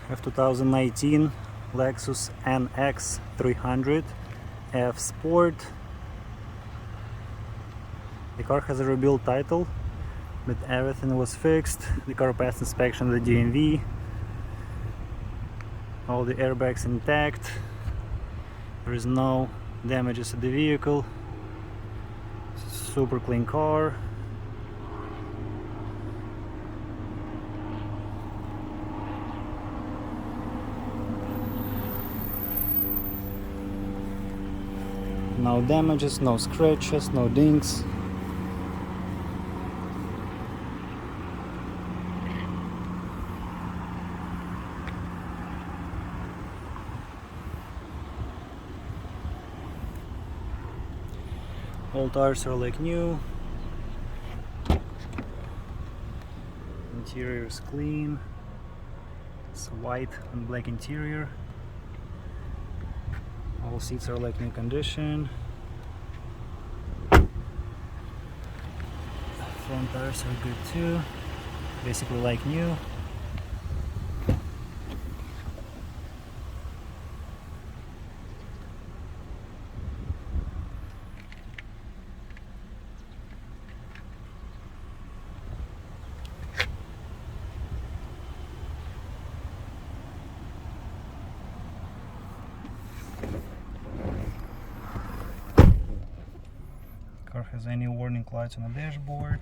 have 2019 Lexus NX 300 F Sport. The car has a rebuild title, but everything was fixed. The car passed inspection at the DMV. All the airbags intact. There is no damages to the vehicle. Super clean car. No damages, no scratches, no dings. All tires are like new. Interior is clean. It's white and black interior. All seats are like new condition. Front tires are good too. Basically like new. Car has any warning lights on the dashboard.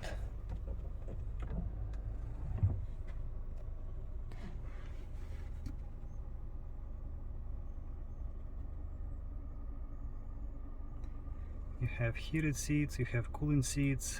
You have heated seats, you have cooling seats.